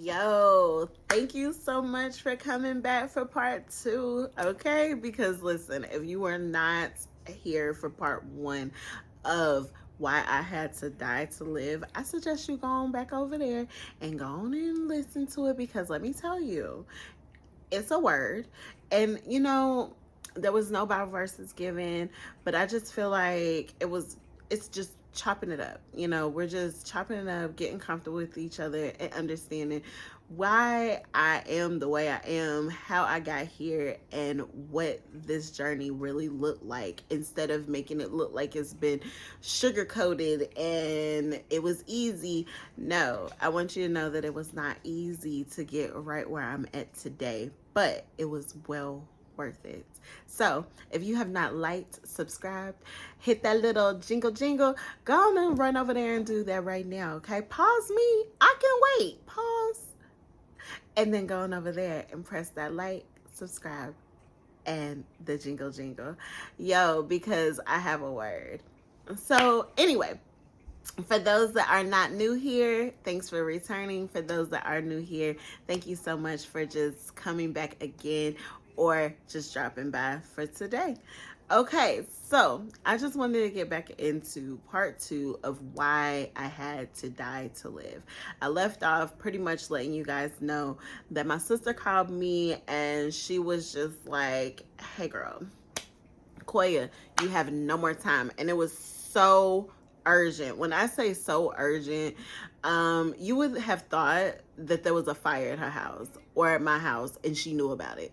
Yo, thank you so much for coming back for part two. Okay, because listen, if you were not here for part one of why I had to die to live, I suggest you go on back over there and go on and listen to it, because let me tell you, it's a word. And there was no Bible verses given, but I just feel like it's just chopping it up. We're just chopping it up, getting comfortable with each other and understanding why I am the way I am, how I got here, and what this journey really looked like, instead of making it look like it's been sugar coated and it was easy. No, I want you to know that it was not easy to get right where I'm at today, but it was well worth it. So if you have not liked, subscribed, hit that little jingle, go on and run over there and do that right now. Okay, pause me, I can wait. Pause, and then go on over there and press that like, subscribe, and the jingle. Yo, because I have a word. So anyway, for those that are not new here, thanks for returning. For those that are new here, thank you so much for just coming back again or just dropping by for today. Okay, so I just wanted to get back into part two of why I had to die to live. I left off pretty much letting you guys know that my sister called me and she was just like, hey girl, Koya, you have no more time. And it was so urgent. When I say so urgent, you would have thought that there was a fire at her house or at my house and she knew about it.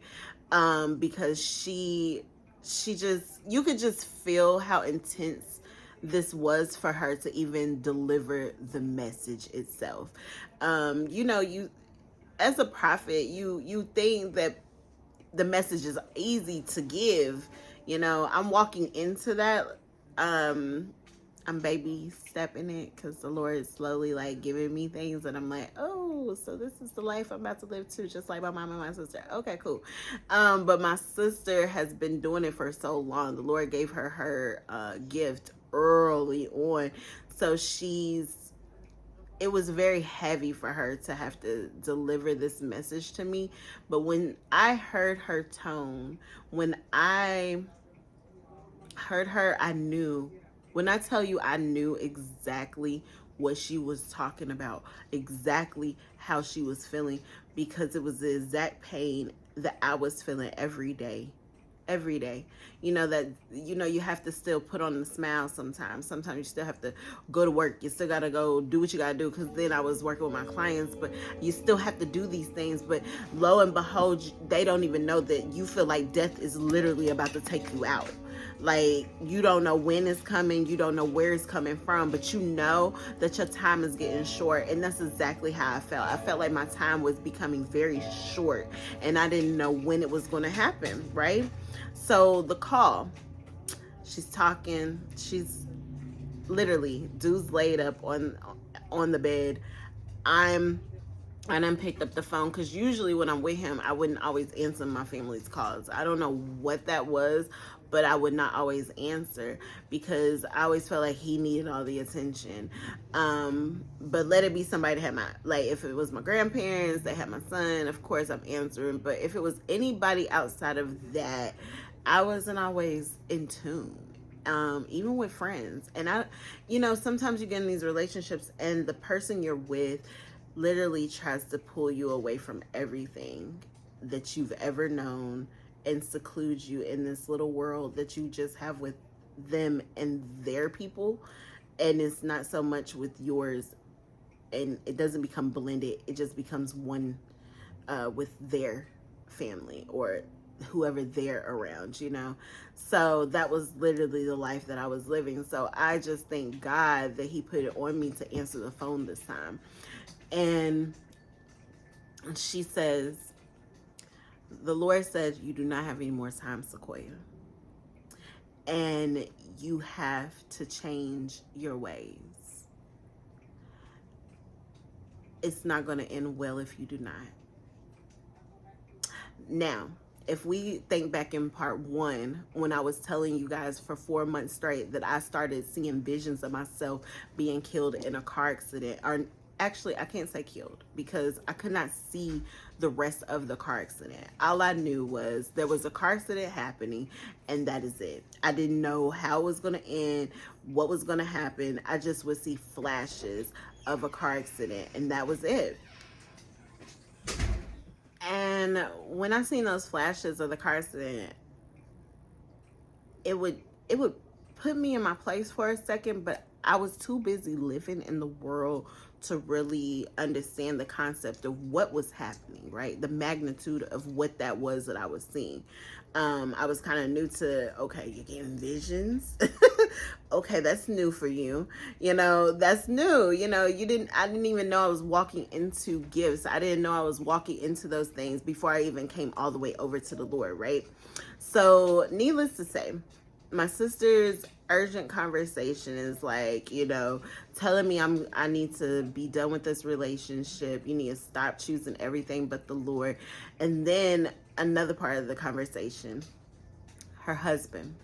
Because she just, you could just feel how intense this was for her to even deliver the message itself. You as a prophet, you think that the message is easy to give. I'm walking into that. I'm baby stepping it, because the Lord is slowly like giving me things, and I'm like, oh, so this is the life I'm about to live too, just like my mom and my sister. Okay, cool. But my sister has been doing it for so long. The Lord gave her gift early on, so it was very heavy for her to have to deliver this message to me. But when I heard her tone, when I heard her, I knew. When I tell you, I knew exactly what she was talking about, exactly how she was feeling, because it was the exact pain that I was feeling every day. Every day. You have to still put on the smile sometimes. Sometimes you still have to go to work. You still got to go do what you got to do, because then I was working with my clients, but you still have to do these things. But lo and behold, they don't even know that you feel like death is literally about to take you out. Like, you don't know when it's coming, you don't know where it's coming from, but you know that your time is getting short. And that's exactly how I felt. I felt like my time was becoming very short, and I didn't know when it was going to happen, right? So the call, she's talking, she's literally, dude's laid up on the bed. I done picked up the phone, because usually when I'm with him, I wouldn't always answer my family's calls. I don't know what that was, but I would not always answer, because I always felt like he needed all the attention. But let it be somebody that had like, if it was my grandparents, they had my son, of course I'm answering. But if it was anybody outside of that, I wasn't always in tune. Even with friends. And sometimes you get in these relationships and the person you're with literally tries to pull you away from everything that you've ever known and seclude you in this little world that you just have with them and their people. And it's not so much with yours, and it doesn't become blended. It just becomes one with their family or whoever they're around. So that was literally the life that I was living. So I just thank God that he put it on me to answer the phone this time. And she says, the Lord said, you do not have any more time, Sequoia. And you have to change your ways. It's not going to end well if you do not. Now, if we think back in part one, when I was telling you guys for 4 months straight that I started seeing visions of myself being killed in a car accident, or actually, I can't say killed because I could not see the rest of the car accident. All I knew was there was a car accident happening, and that is it. I didn't know how it was going to end, what was going to happen. I just would see flashes of a car accident, and that was it. And when I seen those flashes of the car accident, it would it would put me in my place for a second, but I was too busy living in the world to really understand the concept of what was happening, right? The magnitude of what that was that I was seeing. I was kind of new to, okay, you're getting visions. Okay, that's new for you. That's new. I didn't even know I was walking into gifts. I didn't know I was walking into those things before I even came all the way over to the Lord, right? So, needless to say, my sister's urgent conversation is like, telling me I need to be done with this relationship. You need to stop choosing everything but the Lord. And then another part of the conversation, her husband.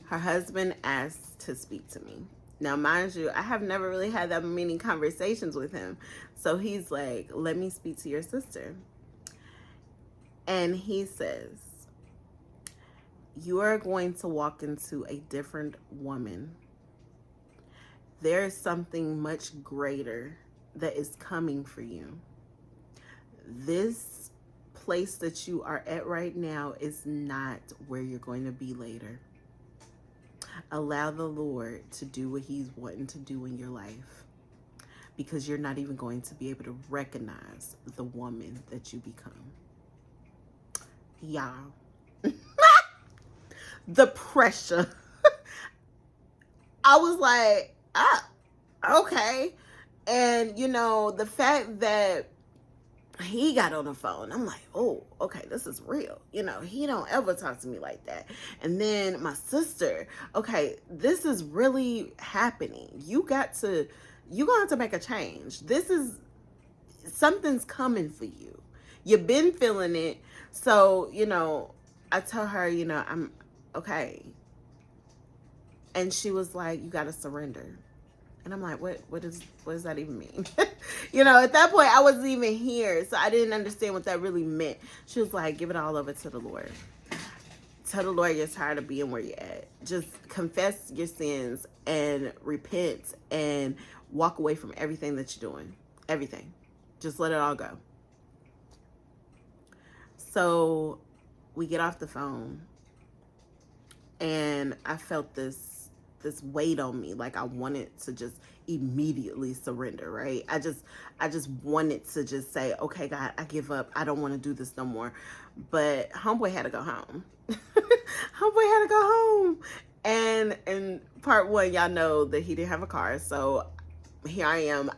Her husband asked to speak to me. Now, mind you, I have never really had that many conversations with him. So he's like, let me speak to your sister. And he says, you are going to walk into a different woman. There is something much greater that is coming for you. This place that you are at right now is not where you're going to be later. Allow the Lord to do what he's wanting to do in your life, because you're not even going to be able to recognize the woman that you become. Y'all. The pressure. I was like, okay. And, the fact that he got on the phone, I'm like, oh, okay, this is real. He don't ever talk to me like that. And then my sister, okay, this is really happening. You're going to have to make a change. Something's coming for you. You've been feeling it. So, I tell her, I'm okay. And she was like, you got to surrender. And I'm like, what does that even mean? At that point, I wasn't even here. So I didn't understand what that really meant. She was like, give it all over to the Lord. Tell the Lord you're tired of being where you're at. Just confess your sins and repent and walk away from everything that you're doing. Everything. Just let it all go. So we get off the phone, and I felt this weight on me. Like I wanted to just immediately surrender, right? I just wanted to just say, okay, God, I give up. I don't want to do this no more. But homeboy had to go home. Homeboy had to go home. And in part one, y'all know that he didn't have a car. So here I am.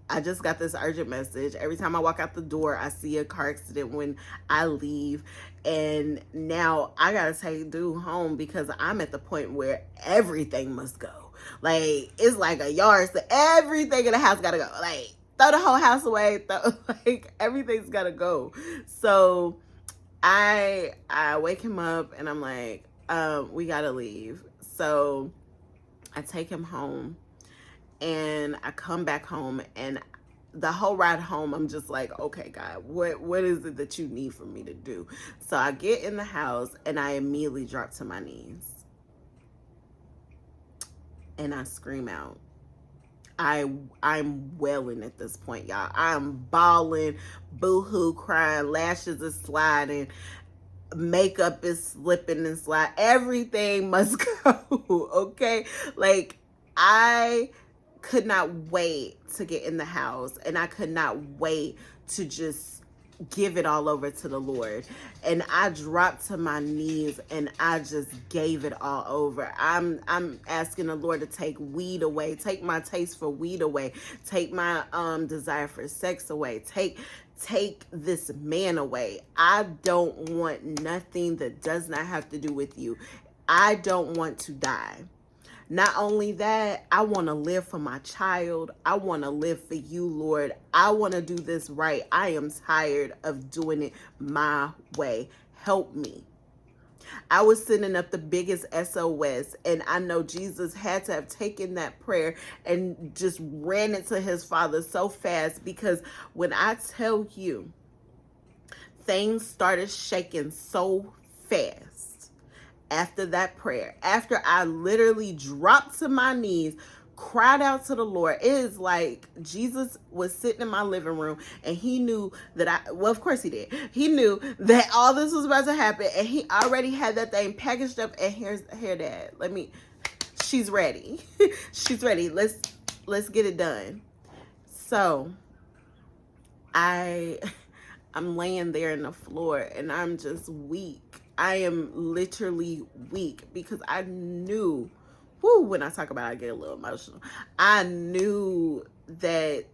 I just got this urgent message. Every time I walk out the door, I see a car accident when I leave. And now I got to take dude home because I'm at the point where everything must go. Like, it's like a yard. So everything in the house got to go. Like, throw the whole house away. Everything's got to go. So I wake him up and I'm like, we got to leave. So I take him home. And I come back home, and the whole ride home, I'm just like, okay, God, what is it that you need for me to do? So I get in the house, and I immediately drop to my knees. And I scream out. I'm wailing at this point, y'all. I'm bawling, boo-hoo, crying, lashes are sliding, makeup is slipping and sliding. Everything must go, okay? Like, I could not wait to get in the house, and I could not wait to just give it all over to the Lord. And I dropped to my knees and I just gave it all over. I'm asking the Lord to take weed away, take my taste for weed away, take my desire for sex away, take this man away. I don't want nothing that does not have to do with you. I don't want to die. Not only that, I want to live for my child. I want to live for you, Lord. I want to do this right. I am tired of doing it my way. Help me. I was sending up the biggest SOS, and I know Jesus had to have taken that prayer and just ran it to his Father so fast, because when I tell you, things started shaking so fast after that prayer, after I literally dropped to my knees, cried out to the Lord. It is like Jesus was sitting in my living room, and he knew that well, of course he did. He knew that all this was about to happen, and he already had that thing packaged up. And here, Dad, she's ready. She's ready. Let's get it done. So I I'm laying there in the floor, and I'm just weak. I am literally weak, because I knew, when I talk about it, I get a little emotional. I knew that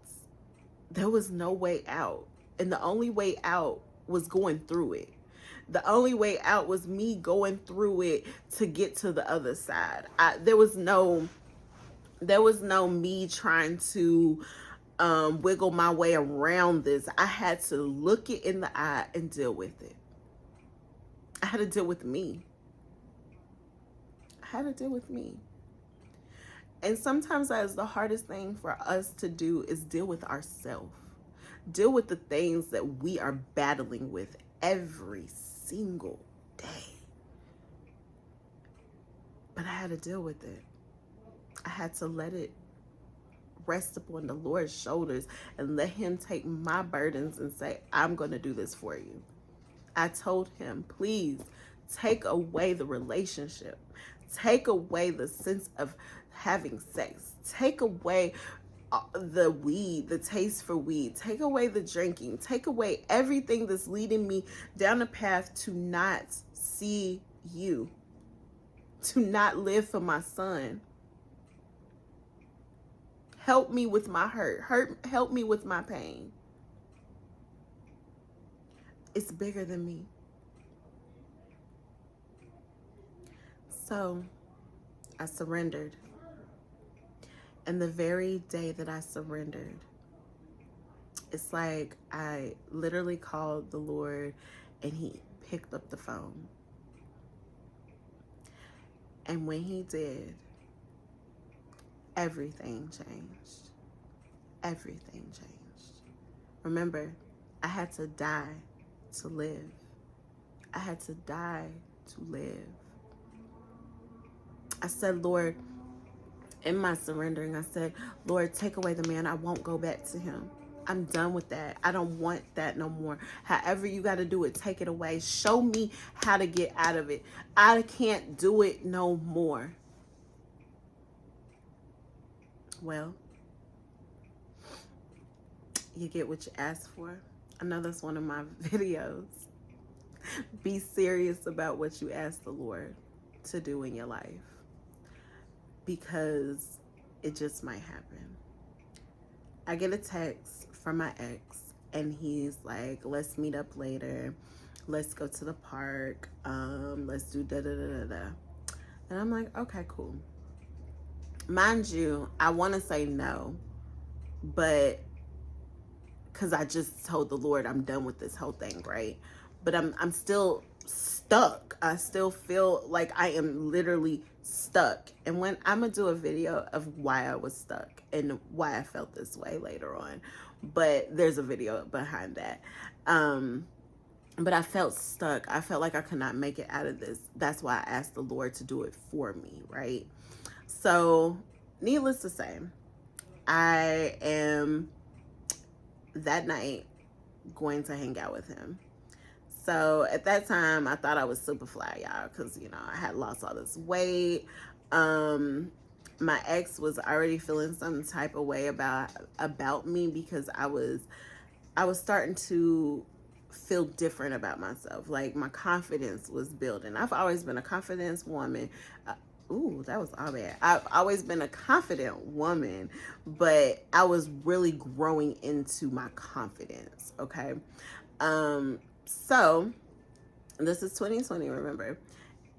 there was no way out. And the only way out was going through it. The only way out was me going through it to get to the other side. There was no me trying to wiggle my way around this. I had to look it in the eye and deal with it. I had to deal with me. I had to deal with me. And sometimes that is the hardest thing for us to do, is deal with ourselves. Deal with the things that we are battling with every single day. But I had to deal with it. I had to let it rest upon the Lord's shoulders and let him take my burdens and say, I'm going to do this for you. I told him, please take away the relationship. Take away the sense of having sex. Take away the weed, the taste for weed. Take away the drinking. Take away everything that's leading me down a path to not see you, to not live for my son. Help me with my hurt. Help me with my pain. It's bigger than me. So I surrendered. And the very day that I surrendered, it's like I literally called the Lord, and he picked up the phone. And when he did, everything changed. Everything changed. Remember, I had to die to live. I had to die to live. I said, Lord, in my surrendering, I said, Lord, take away the man. I won't go back to him. I'm done with that. I don't want that no more. However you got to do it, take it away. Show me how to get out of it. I can't do it no more. Well, you get what you ask for. I know that's one of my videos. Be serious about what you ask the Lord to do in your life, because it just might happen. I get a text from my ex, and he's like, let's meet up later. Let's go to the park. Let's do da-da-da-da-da. And I'm like, okay, cool. Mind you, I want to say no, but because I just told the Lord I'm done with this whole thing, right? But I'm still stuck. I still feel like I am literally stuck. And when I'm gonna do a video of why I was stuck and why I felt this way later on, but there's a video behind that. But I felt stuck. I felt like I could not make it out of this. That's why I asked the Lord to do it for me, right? So needless to say, I am that night going to hang out with him. So at that time, I thought I was super fly, y'all, because, you know, I had lost all this weight. My ex was already feeling some type of way about me, because I was starting to feel different about myself. Like, my confidence was building. I've always been a confidence woman. Ooh, that was all bad. I've always been a confident woman, but I was really growing into my confidence, okay? So this is 2020, remember?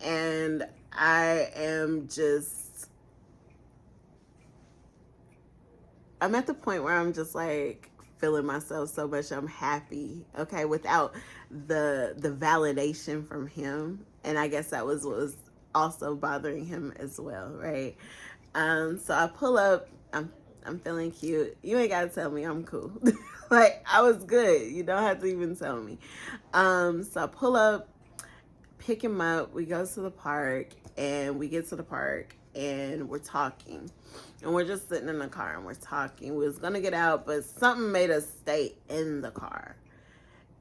And I'm at the point where I'm just like feeling myself so much. I'm happy, okay, without the validation from him. And I guess that was what was also bothering him as well, right? So I pull up. I'm feeling cute. You ain't gotta tell me I'm cool. Like, I was good. You don't have to even tell me. So I pull up, pick him up. We go to the park, and we get to the park, and we're talking, and we're just sitting in the car, and we're talking. We was gonna get out, but something made us stay in the car,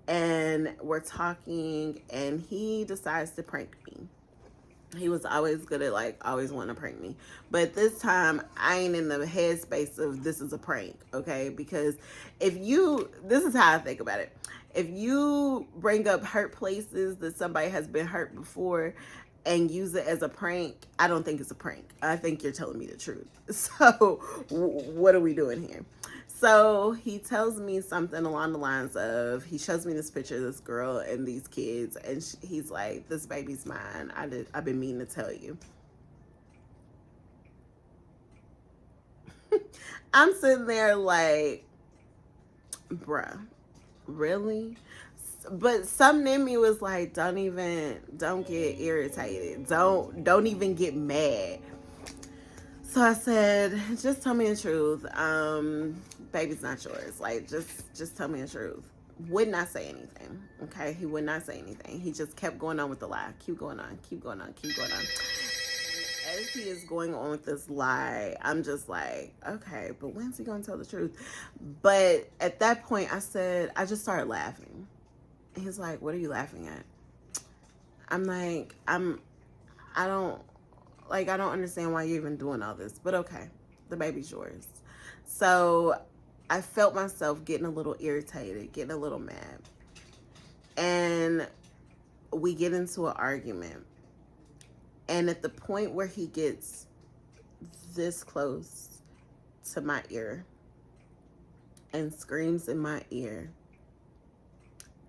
and we're talking, and he decides to prank me. He was always good at, like, always wanting to prank me, but this time I ain't in the headspace of this is a prank, okay? Because this is how I think about it. If you bring up hurt places that somebody has been hurt before and use it as a prank, I don't think it's a prank. I think you're telling me the truth. So what are we doing here? So he tells me something along the lines of, he shows me this picture of this girl and these kids, and he's like, this baby's mine. I've been meaning to tell you. I'm sitting there like, bruh, really? But something in me was like, don't get irritated. Don't even get mad. So I said, just tell me the truth. Baby's not yours. Like, just tell me the truth. Would not say anything. Okay? He would not say anything. He just kept going on with the lie. Keep going on, keep going on, keep going on. As he is going on with this lie, I'm just like, okay, but when's he gonna tell the truth? But at that point, I just started laughing. And he's like, what are you laughing at? I'm like, I don't understand why you're even doing all this, but okay, the baby's yours. So I felt myself getting a little irritated, getting a little mad. And we get into an argument. And at the point where he gets this close to my ear and screams in my ear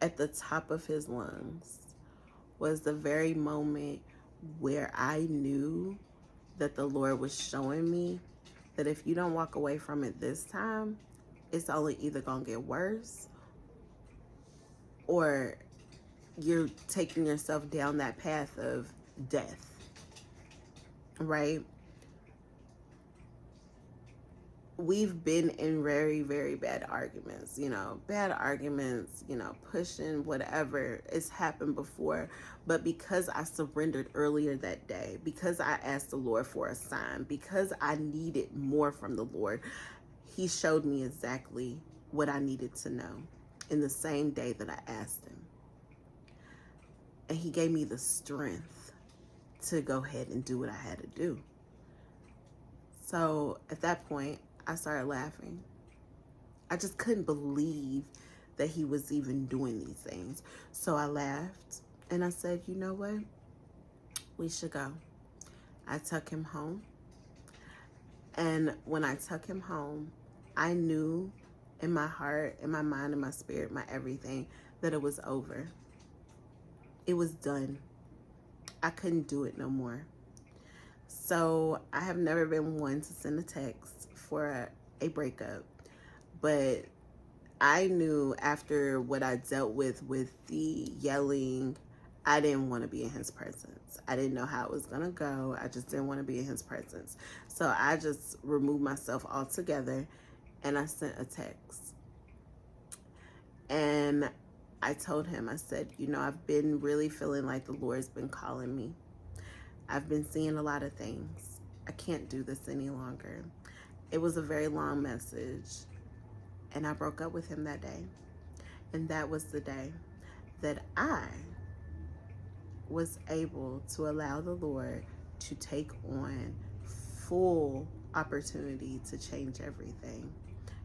at the top of his lungs was the very moment where I knew that the Lord was showing me that if you don't walk away from it this time, it's only either gonna get worse or you're taking yourself down that path of death, right? We've been in very, very bad arguments, pushing, whatever. It's happened before. But because I surrendered earlier that day, because I asked the Lord for a sign, because I needed more from the Lord, he showed me exactly what I needed to know in the same day that I asked him. And he gave me the strength to go ahead and do what I had to do. So at that point, I started laughing. I just couldn't believe that he was even doing these things. So I laughed and I said, you know what? We should go. I took him home. And when I took him home, I knew in my heart, in my mind, in my spirit, my everything, that it was over. It was done. I couldn't do it no more. So I have never been one to send a text for a breakup, but I knew after what I dealt with the yelling, I didn't want to be in his presence. I didn't know how it was going to go. I just didn't want to be in his presence. So I just removed myself altogether and I sent a text. And I told him, I said, I've been really feeling like the Lord's been calling me. I've been seeing a lot of things. I can't do this any longer. It was a very long message. And I broke up with him that day. And that was the day that I was able to allow the Lord to take on full opportunity to change everything.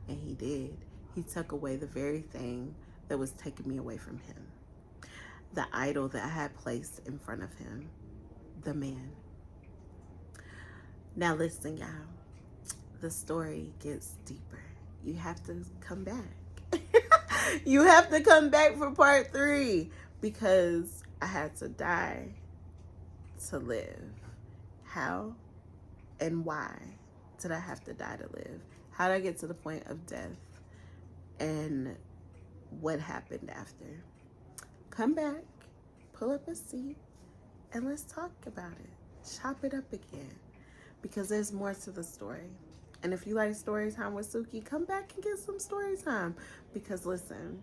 And he did. He took away the very thing that was taking me away from him. The idol that I had placed in front of him. The man. Now listen, y'all. The story gets deeper. You have to come back. You have to come back for part 3 because I had to die to live. How and why did I have to die to live? How did I get to the point of death? and what happened after. Come back, pull up a seat, and let's talk about it. Chop it up again, because there's more to the story. And if you like story time with Suki, come back and get some story time. Because listen,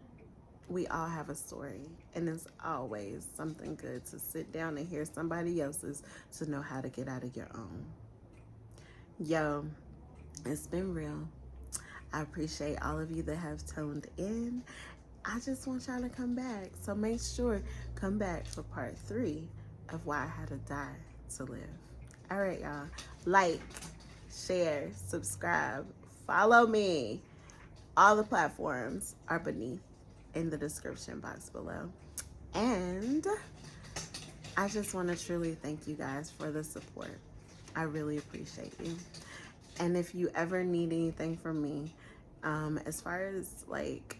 we all have a story, and it's always something good to sit down and hear somebody else's to know how to get out of your own. Yo, it's been real. I appreciate all of you that have tuned in. I just want y'all to come back. So make sure, come back for part 3 of Why I Had to Die to Live. All right, y'all. Like, share, subscribe, follow me. All the platforms are beneath in the description box below. And I just want to truly thank you guys for the support. I really appreciate you. And if you ever need anything from me, as far as like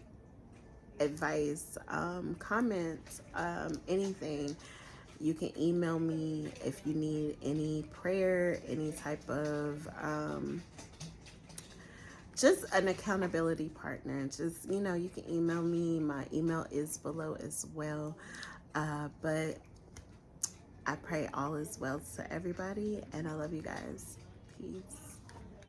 advice, comments, anything, you can email me. If you need any prayer, any type of just an accountability partner, just, you know, you can email me. My email is below as well. But I pray all is well to everybody, and I love you guys. Peace.